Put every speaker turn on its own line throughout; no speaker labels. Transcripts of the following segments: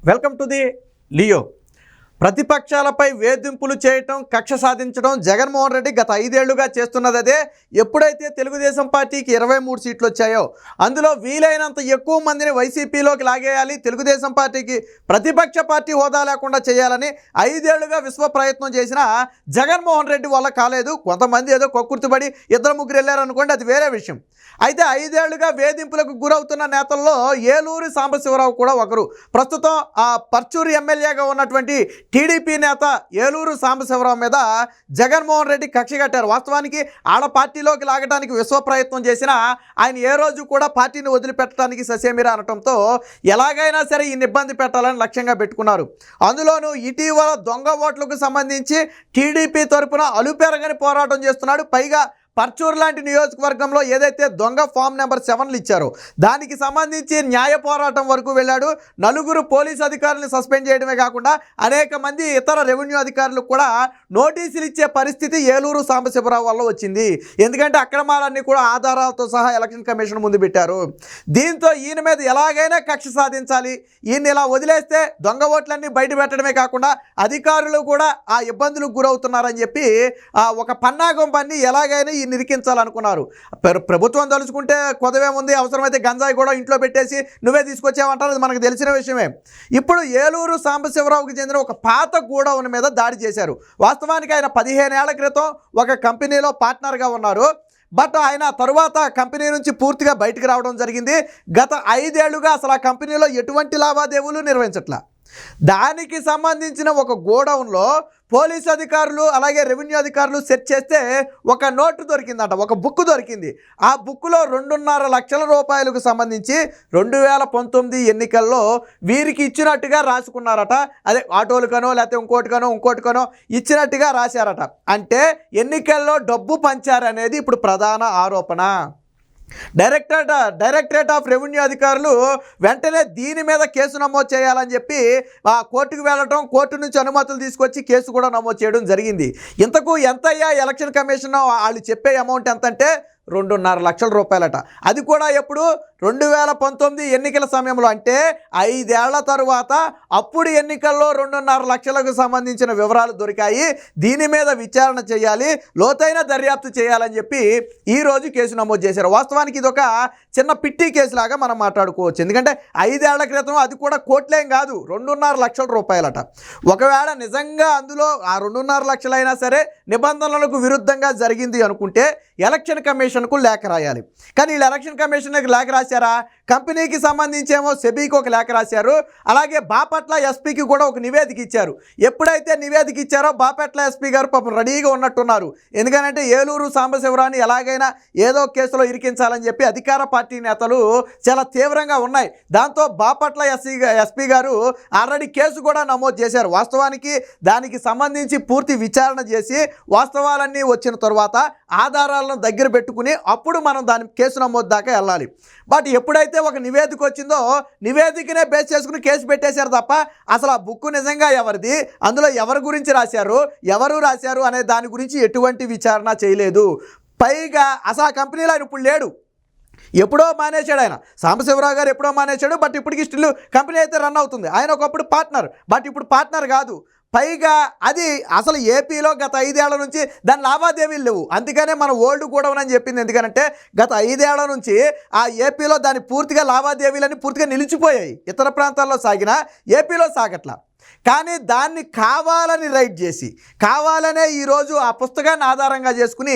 Welcome to the Leo. ప్రతిపక్షాలపై వేధింపులు చేయటం, కక్ష సాధించడం జగన్మోహన్ రెడ్డి గత 5 ఏళ్లుగా చేస్తున్నది అదే. ఎప్పుడైతే తెలుగుదేశం పార్టీకి 23 సీట్లు వచ్చాయో అందులో వీలైనంత ఎక్కువ మందిని వైసీపీలోకి లాగేయాలి, తెలుగుదేశం పార్టీకి ప్రతిపక్ష పార్టీ హోదా లేకుండా చేయాలని 5 ఏళ్లుగా విశ్వ ప్రయత్నం చేసిన జగన్మోహన్ రెడ్డి వల్ల కాలేదు. కొంతమంది ఏదో కొక్కుర్తిపడి 2-3 వెళ్ళారనుకోండి, అది వేరే విషయం. అయితే 5 ఏళ్లుగా వేధింపులకు గురవుతున్న నేతల్లో ఏలూరు సాంబశివరావు కూడా ఒకరు. ప్రస్తుతం పర్చూరు ఎమ్మెల్యేగా ఉన్నటువంటి టీడీపీ నేత ఏలూరు సాంబశివరావు మీద జగన్మోహన్ రెడ్డి కక్ష కట్టారు. వాస్తవానికి ఆడ పార్టీలోకి లాగడానికి విశ్వ ప్రయత్నం చేసిన ఆయన ఏ రోజు కూడా పార్టీని వదిలిపెట్టడానికి ససేమిరా అనటంతో ఎలాగైనా సరే ఈయన ఇబ్బంది పెట్టాలని లక్ష్యంగా పెట్టుకున్నారు. అందులోనూ ఇటీవల దొంగ ఓట్లకు సంబంధించి టీడీపీ తరపున అలుపెరగని పోరాటం చేస్తున్నాడు. పైగా పర్చూరు లాంటి నియోజకవర్గంలో ఏదైతే దొంగ ఫామ్ నెంబర్ 7లు ఇచ్చారో దానికి సంబంధించి న్యాయ పోరాటం వరకు వెళ్ళాడు. 4 పోలీసు అధికారులను సస్పెండ్ చేయడమే కాకుండా అనేక మంది ఇతర రెవెన్యూ అధికారులకు కూడా నోటీసులు ఇచ్చే పరిస్థితి ఏలూరు సాంబశివరావు వల్ల వచ్చింది. ఎందుకంటే అక్రమాలన్నీ కూడా ఆధారాలతో సహా ఎలక్షన్ కమిషన్ ముందు పెట్టారు. దీంతో ఈయన మీద ఎలాగైనా కక్ష సాధించాలి, ఈయన ఇలా వదిలేస్తే దొంగ ఓట్లన్నీ బయట పెట్టడమే కాకుండా అధికారులు కూడా ఆ ఇబ్బందులకు గురవుతున్నారని చెప్పి ఒక పన్నాగం పన్ని ఎలాగైనా నిరికించాలనుకున్నారు. ప్రభుత్వం తలుచుకుంటే కొదవేముంది, అవసరమైతే గంజాయి కూడా ఇంట్లో పెట్టేసి నువ్వే తీసుకొచ్చావంటారు, అది మనకు తెలిసిన విషయమే. ఇప్పుడు ఏలూరు సాంబశివరావుకి చెందిన ఒక పాత గోడౌన్ మీద దాడి చేశారు. వాస్తవానికి ఆయన 15 ఏళ్ల క్రితం ఒక కంపెనీలో పార్ట్నర్గా ఉన్నారు. బట్ ఆయన తరువాత కంపెనీ నుంచి పూర్తిగా బయటకు రావడం జరిగింది. గత 5 ఏళ్లుగా అసలు ఆ కంపెనీలో ఎటువంటి లావాదేవీలు నిర్వహించట్లా. దానికి సంబంధించిన ఒక గోడౌన్లో పోలీసు అధికారులు అలాగే రెవెన్యూ అధికారులు సెర్చ్ చేస్తే ఒక నోటు దొరికిందట, ఒక బుక్ దొరికింది. ఆ బుక్లో 2.5 లక్షల రూపాయలకు సంబంధించి 2019 ఎన్నికల్లో వీరికి ఇచ్చినట్టుగా రాసుకున్నారట. అదే ఆటోలకనో లేకపోతే ఇంకోటికనో ఇచ్చినట్టుగా రాశారట. అంటే ఎన్నికల్లో డబ్బు పంచారనేది ఇప్పుడు ప్రధాన ఆరోపణ. డైరెక్టరేట్ ఆఫ్ రెవెన్యూ అధికారులు వెంటనే దీని మీద కేసు నమోదు చేయాలని చెప్పి కోర్టుకు వెళ్ళటం, కోర్టు నుంచి అనుమతులు తీసుకొచ్చి కేసు కూడా నమోదు చేయడం జరిగింది. ఇంతకు ఎంతయ్యా ఎలక్షన్ కమిషన్ వాళ్ళు చెప్పే అమౌంట్ ఎంతంటే 2.5 లక్షల రూపాయలట. అది కూడా ఎప్పుడు 2019 ఎన్నికల సమయంలో, అంటే 5 ఏళ్ల తరువాత అప్పుడు ఎన్నికల్లో 2.5 లక్షలకు సంబంధించిన వివరాలు దొరికాయి. దీని మీద విచారణ చేయాలి, లోతైన దర్యాప్తు చేయాలని చెప్పి ఈరోజు కేసు నమోదు చేశారు. వాస్తవానికి ఇది ఒక చిన్న పిట్టి కేసులాగా మనం మాట్లాడుకోవచ్చు. ఎందుకంటే 5 ఏళ్ల క్రితం అది కూడా కోట్లేం కాదు, 2.5 లక్షల రూపాయలట. ఒకవేళ నిజంగా అందులో ఆ 2.5 లక్షలైనా సరే నిబంధనలకు విరుద్ధంగా జరిగింది అనుకుంటే ఎలక్షన్ కమిషన్కు లేఖ రాయాలి. కానీ వీళ్ళు ఎలక్షన్ కమిషన్కి లేఖ రాశారా? కంపెనీకి సంబంధించేమో సెబీకి ఒక లేఖ రాశారు, అలాగే బాపట్ల ఎస్పీకి కూడా ఒక నివేదిక ఇచ్చారు. ఎప్పుడైతే నివేదిక ఇచ్చారో బాపట్ల ఎస్పీ గారు పాపం రెడీగా ఉన్నట్టున్నారు. ఎందుకంటే ఏలూరు సాంబశివరావుని ఎలాగైనా ఏదో కేసులో ఇరికించాలని చెప్పి అధికార పార్టీ నేతలు చాలా తీవ్రంగా ఉన్నాయి. దాంతో బాపట్ల ఎస్పీ గారు ఆల్రెడీ కేసు కూడా నమోదు చేశారు. వాస్తవానికి దానికి సంబంధించి పూర్తి విచారణ చేసి వాస్తవాలన్నీ వచ్చిన తర్వాత ఆధారాలను దగ్గర పెట్టుకుని అప్పుడు మనం దాని కేసు నమోదు దాకా వెళ్ళాలి. బట్ ఎప్పుడైతే ఒక నివేదిక వచ్చిందో నివేదికనే బేస్ చేసుకుని కేసు పెట్టేశారు తప్ప అసలు ఆ బుక్ నిజంగా ఎవరిది, అందులో ఎవరి గురించి రాశారు, ఎవరు రాశారు అనే దాని గురించి ఎటువంటి విచారణ చేయలేదు. పైగా అసలు ఆ కంపెనీలో ఆయన ఇప్పుడు లేడు, ఎప్పుడో మానేశాడు. ఆయన సాంబశివరావు గారు ఎప్పుడో మానేశాడు. బట్ ఇప్పటికి స్టిల్ కంపెనీ అయితే రన్ అవుతుంది. ఆయన ఒకప్పుడు పార్ట్నర్, బట్ ఇప్పుడు పార్ట్నర్ కాదు. పైగా అది అసలు ఏపీలో గత 5 ఏళ్ల నుంచి దాని లావాదేవీలు లేవు. అందుకనే మన ఓల్డ్ గోడౌన్ అని చెప్పింది. ఎందుకంటే గత 5 ఏళ్ల నుంచి ఆ ఏపీలో దాని పూర్తిగా లావాదేవీలన్నీ పూర్తిగా నిలిచిపోయాయి. ఇతర ప్రాంతాల్లో సాగినా ఏపీలో సాగట్లా. కానీ దాన్ని కావాలని రైడ్ చేసి కావాలనే ఈరోజు ఆ పుస్తకాన్ని ఆధారంగా చేసుకుని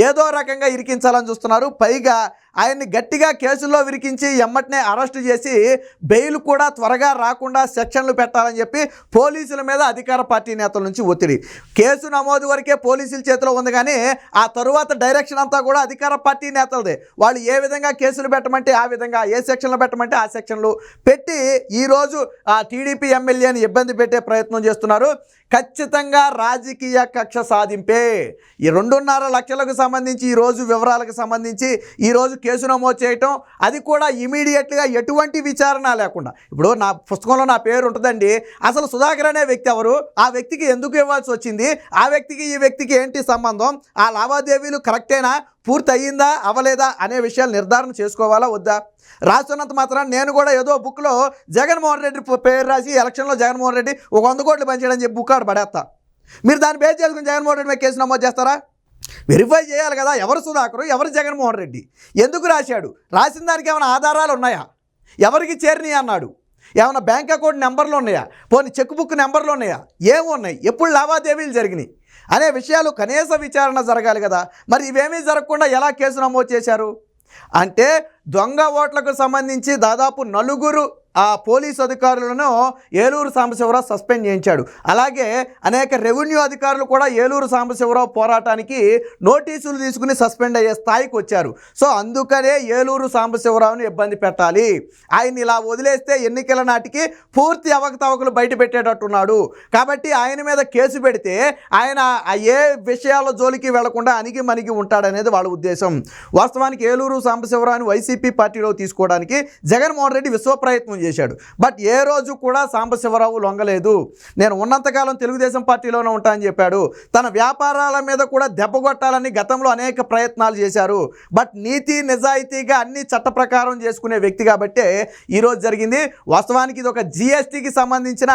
ఏదో రకంగా ఇరికించాలని చూస్తున్నారు. పైగా ఆయన్ని గట్టిగా కేసుల్లో విరికించి ఎమ్మటనే అరెస్టు చేసి బెయిల్ కూడా త్వరగా రాకుండా సెక్షన్లు పెట్టాలని చెప్పి పోలీసుల మీద అధికార పార్టీ నేతల నుంచి ఒత్తిడి. కేసు నమోదు వరకే పోలీసుల చేతిలో ఉంది, కానీ ఆ తరువాత డైరెక్షన్ అంతా కూడా అధికార పార్టీ నేతలదే. వాళ్ళు ఏ విధంగా కేసులు పెట్టమంటే ఆ విధంగా, ఏ సెక్షన్లు పెట్టమంటే ఆ సెక్షన్లు పెట్టి ఈరోజు ఆ టీడీపీ ఎమ్మెల్యేని ఇబ్బంది పెట్టే ప్రయత్నం చేస్తున్నారు. ఖచ్చితంగా రాజకీయ కక్ష సాధింపే. ఈ 2.5 లక్షలకు సంబంధించి ఈరోజు వివరాలకు సంబంధించి ఈరోజు కేసు నమోదు చేయటం, అది కూడా ఇమీడియట్గా ఎటువంటి విచారణ లేకుండా. ఇప్పుడు నా పుస్తకంలో నా పేరు ఉంటుందండి, అసలు సుధాకర్ అనే వ్యక్తి ఎవరు, ఆ వ్యక్తికి ఎందుకు ఇవ్వాల్సి వచ్చింది, ఆ వ్యక్తికి ఈ వ్యక్తికి ఏంటి సంబంధం, ఆ లావాదేవీలు కరెక్టేనా, పూర్తి అయ్యిందా అవ్వలేదా అనే విషయాలు నిర్ధారణ చేసుకోవాలా వద్దా? రాస్తున్నంత మాత్రం నేను కూడా ఏదో బుక్లో జగన్మోహన్ రెడ్డి పేరు రాసి ఎలక్షన్లో జగన్మోహన్ రెడ్డి ఒక 100 కోట్లు పంచాడని చెప్పి బుక్ ఆడ పడేస్తా. మీరు దాన్ని బేస్ చేసుకుని జగన్మోహన్ రెడ్డి మీద కేసు నమోదు చేస్తారా? వెరిఫై చేయాలి కదా, ఎవరు సుధాకరు, ఎవరు జగన్మోహన్ రెడ్డి, ఎందుకు రాశాడు, రాసిన దానికి ఏమైనా ఆధారాలు ఉన్నాయా, ఎవరికి చేరినాయి అన్నాడు, ఏమైనా బ్యాంక్ అకౌంట్ నెంబర్లు ఉన్నాయా, పోనీ చెక్ బుక్ నెంబర్లు ఉన్నాయా, ఏమున్నాయి, ఎప్పుడు లావాదేవీలు జరిగినాయి అనే విషయాలు కనీస విచారణ జరగాలి కదా. మరి ఇవేమీ జరగకుండా ఎలా కేసు నమోదు చేశారు అంటే, దొంగ ఓట్లకు సంబంధించి దాదాపు 4 పోలీసు అధికారులను ఏలూరు సాంబశివరావు సస్పెండ్ చేయించాడు. అలాగే అనేక రెవెన్యూ అధికారులు కూడా ఏలూరు సాంబశివరావు పోరాటానికి నోటీసులు తీసుకుని సస్పెండ్ అయ్యే స్థాయికి వచ్చారు. సో అందుకనే ఏలూరు సాంబశివరావుని ఇబ్బంది పెట్టాలి, ఆయన ఇలా వదిలేస్తే ఎన్నికల నాటికి పూర్తి అవకతవకలు బయట పెట్టేటట్టున్నాడు, కాబట్టి ఆయన మీద కేసు పెడితే ఆయన ఏ విషయాల జోలికి వెళ్లకుండా అణిగి మణిగి ఉంటాడనేది వాళ్ళ ఉద్దేశం. వాస్తవానికి ఏలూరు సాంబశివరావుని వైసీపీ పార్టీలో తీసుకోవడానికి జగన్మోహన్ రెడ్డి విశ్వ ప్రయత్నం చేశాడు. బట్ ఏ రోజు కూడా సాంబశివరావు లొంగలేదు. నేను ఉన్నంతకాలం తెలుగుదేశం పార్టీలోనే ఉంటానని చెప్పాడు. తన వ్యాపారాల మీద కూడా దెబ్బ కొట్టాలని గతంలో అనేక ప్రయత్నాలు చేశారు. బట్ నీతి నిజాయితీగా అన్ని చట్ట ప్రకారం చేసుకునే వ్యక్తి కాబట్టే ఈరోజు జరిగింది. వాస్తవానికి ఇది ఒక జిఎస్టీకి సంబంధించిన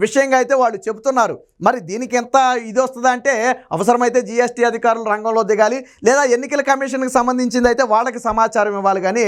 విషయంగా అయితే వాళ్ళు చెబుతున్నారు. మరి దీనికి ఎంత ఇది వస్తుందా అంటే, అవసరమైతే జిఎస్టీ అధికారులు రంగంలో దిగాలి, లేదా ఎన్నికల కమిషన్కి సంబంధించింది అయితే వాళ్ళకి సమాచారం ఇవ్వాలి. కానీ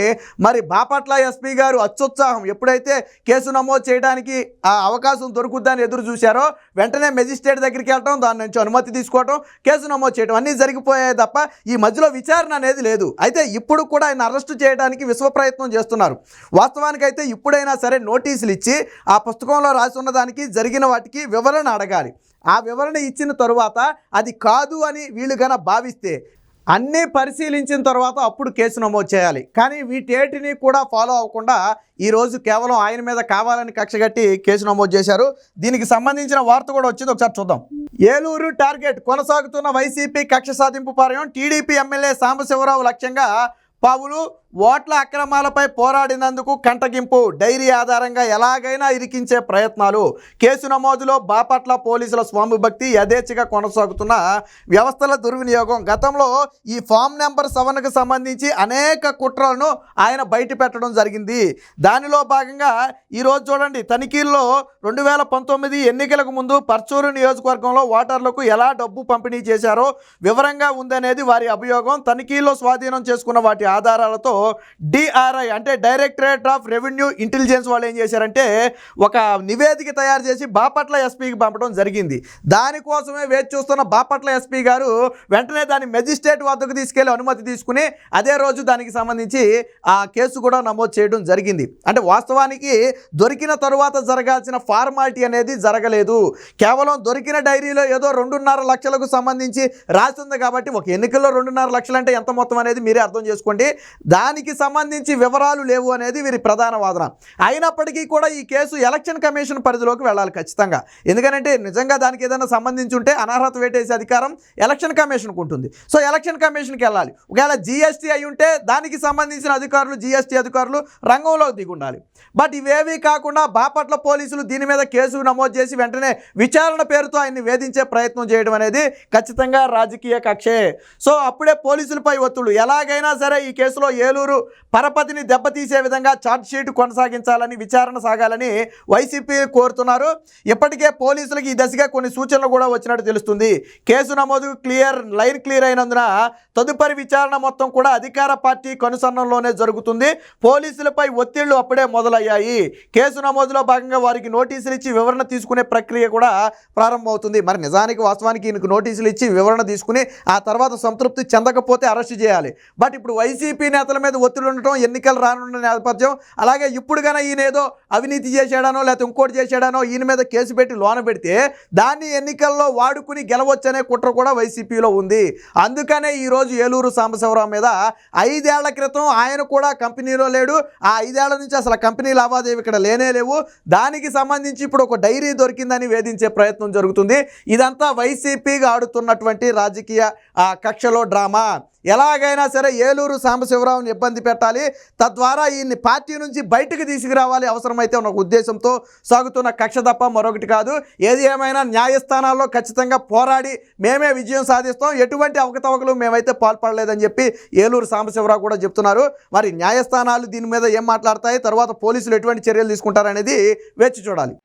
మరి బాపట్ల ఎస్పీ గారు అత్యుత్సాహం, ఎప్పుడైతే కేసు నమోదు చేయడానికి ఆ అవకాశం దొరుకుద్దని ఎదురు చూశారో వెంటనే మెజిస్ట్రేట్ దగ్గరికి వెళ్ళటం, దాని నుంచి అనుమతి తీసుకోవటం, కేసు నమోదు చేయడం అన్నీ జరిగిపోయాయి తప్ప ఈ మధ్యలో విచారణ అనేది లేదు. అయితే ఇప్పుడు కూడా ఆయన అరెస్టు చేయడానికి విశ్వ ప్రయత్నం చేస్తున్నారు. వాస్తవానికైతే ఇప్పుడైనా సరే నోటీసులు ఇచ్చి ఆ పుస్తకంలో రాసి ఉన్న దానికి జరిగిన వాటికి వివరణ అడగాలి. ఆ వివరణ ఇచ్చిన తరువాత అది కాదు అని వీళ్ళు గన భావిస్తే అన్నీ పరిశీలించిన తర్వాత అప్పుడు కేసు నమోదు చేయాలి. కానీ వీటేటిని కూడా ఫాలో అవ్వకుండా ఈరోజు కేవలం ఆయన మీద కావాలని కక్షగట్టి కేసు నమోదు చేశారు. దీనికి సంబంధించిన వార్త కూడా వచ్చింది, ఒకసారి చూద్దాం. ఏలూరు టార్గెట్, కొనసాగుతున్న వైసీపీ కక్ష సాధింపు పార్యం, టీడీపీ ఎమ్మెల్యే సాంబశివరావు లక్ష్యంగా పావులు, ఓట్ల అక్రమాలపై పోరాడినందుకు కంటగింపు, డైరీ ఆధారంగా ఎలాగైనా ఇరికించే ప్రయత్నాలు, కేసు నమోదులో బాపట్ల పోలీసుల స్వామి భక్తి, యథేచ్ఛగా కొనసాగుతున్న వ్యవస్థల దుర్వినియోగం. గతంలో ఈ ఫామ్ నెంబర్ 7కు సంబంధించి అనేక కుట్రలను ఆయన బయట పెట్టడం జరిగింది. దానిలో భాగంగా ఈరోజు చూడండి, తనిఖీల్లో 2019 ఎన్నికలకు ముందు పర్చూరు నియోజకవర్గంలో ఓటర్లకు ఎలా డబ్బు పంపిణీ చేశారో వివరంగా ఉందనేది వారి అభియోగం. తనిఖీల్లో స్వాధీనం చేసుకున్న వాటి ఆధారాలతో డిఆర్ఐ అంటే డైరెక్టరేట్ ఆఫ్ రెవెన్యూ ఇంటెలిజెన్స్ వాళ్ళు ఏం చేశారంటే ఒక నివేదిక తయారు చేసి బాపట్ల ఎస్పీకి పంపడం జరిగింది. దానికోసమే వేచి చూస్తున్న బాపట్ల ఎస్పీ గారు వెంటనే దాన్ని మెజిస్ట్రేట్ వద్దకు తీసుకెళ్లి అనుమతి తీసుకుని అదే రోజు దానికి సంబంధించి ఆ కేసు కూడా నమోదు చేయడం జరిగింది. అంటే వాస్తవానికి దొరికిన తరువాత జరగాల్సిన ఫార్మాలిటీ అనేది జరగలేదు. కేవలం దొరికిన డైరీలో ఏదో 2.5 లక్షలకు సంబంధించి రాసింది కాబట్టి, ఒక ఎన్నికల్లో 2.5 లక్షలు అంటే ఎంత మొత్తం అనేది మీరే అర్థం చేసుకోండి. దానికి సంబంధించి వివరాలు లేవు అనేది వీరి ప్రధాన వాదన. అయినప్పటికీ కూడా ఈ కేసు ఎలక్షన్ కమిషన్ పరిధిలోకి వెళ్ళాలి ఖచ్చితంగా. ఎందుకంటే నిజంగా దానికి ఏదైనా సంబంధించి ఉంటే అనర్హత వేటేసే అధికారం ఎలక్షన్ కమిషన్కు ఉంటుంది. సో ఎలక్షన్ కమిషన్కి వెళ్ళాలి. ఒకవేళ జిఎస్టీ అయి ఉంటే దానికి సంబంధించిన అధికారులు, జిఎస్టీ అధికారులు రంగంలో దిగి ఉండాలి. బట్ ఇవేవీ కాకుండా బాపట్ల పోలీసులు దీని మీద కేసు నమోదు చేసి వెంటనే విచారణ పేరుతో ఆయన్ని వేధించే ప్రయత్నం చేయడం అనేది ఖచ్చితంగా రాజకీయ కక్షే. సో అప్పుడే పోలీసులపై ఒత్తిళ్లు, ఎలాగైనా సరే ఈ కేసులో ఏలూరు పరపతిని దెబ్బతీసే విధంగా ఛార్జ్షీట్ కొనసాగించాలని, విచారణ సాగాలని వైసీపీ కోరుతున్నారు. ఇప్పటికే పోలీసులకు ఈ దశగా కొన్ని సూచనలు కూడా వచ్చినట్టు తెలుస్తుంది. కేసు నమోదు లైన్ క్లియర్ అయినందున తదుపరి విచారణ మొత్తం కూడా అధికార పార్టీ కనుసన్నల్లోనే జరుగుతుంది. పోలీసులపై ఒత్తిళ్లు అప్పుడే మొదలయ్యాయి. కేసు నమోదులో భాగంగా వారికి నోటీసులు ఇచ్చి వివరణ తీసుకునే ప్రక్రియ కూడా ప్రారంభమవుతుంది. మరి నిజానికి వాస్తవానికి ఈయనకు నోటీసులు ఇచ్చి వివరణ తీసుకుని ఆ తర్వాత సంతృప్తి చెందకపోతే అరెస్ట్ చేయాలి. బట్ ఇప్పుడు వైసీపీ నేతల మీద ఒత్తిడి ఉండటం, ఎన్నికలు రానున్న నేపథ్యం, అలాగే ఇప్పుడు కన్నా ఈయన ఏదో అవినీతి చేశాడానో లేకపోతే ఇంకోటి చేశాడానో ఈయన మీద కేసు పెట్టి లోన పెడితే దాన్ని ఎన్నికల్లో వాడుకుని గెలవచ్చనే కుట్ర కూడా వైసీపీలో ఉంది. అందుకనే ఈరోజు ఏలూరు సాంబశివరావు మీద 5 ఏళ్ల క్రితం ఆయన కూడా కంపెనీలో లేడు, ఆ 5 ఏళ్ల నుంచి అసలు కంపెనీ లావాదేవీ ఇక్కడ లేనే లేవు, దానికి సంబంధించి ఇప్పుడు ఒక డైరీ దొరికిందని వేధించే ప్రయత్నం జరుగుతుంది. ఇదంతా వైసీపీగా ఆడుతున్నటువంటి రాజకీయ కక్షలో డ్రామా. ఎలాగైనా సరే ఏలూరు సాంబశివరావుని ఇబ్బంది పెట్టాలి, తద్వారా ఈయన్ని పార్టీ నుంచి బయటకు తీసుకురావాలి అవసరమైతే ఉన్న ఉద్దేశంతో సాగుతున్న కక్ష తప్ప మరొకటి కాదు. ఏది ఏమైనా న్యాయస్థానాల్లో ఖచ్చితంగా పోరాడి మేమే విజయం సాధిస్తాం, ఎటువంటి అవకతవకలు మేమైతే పాల్పడలేదని చెప్పి ఏలూరు సాంబశివరావు కూడా చెప్తున్నారు. మరి న్యాయస్థానాలు దీని మీద ఏం మాట్లాడతాయి, తర్వాత పోలీసులు ఎటువంటి చర్యలు తీసుకుంటారనేది వేచి చూడాలి.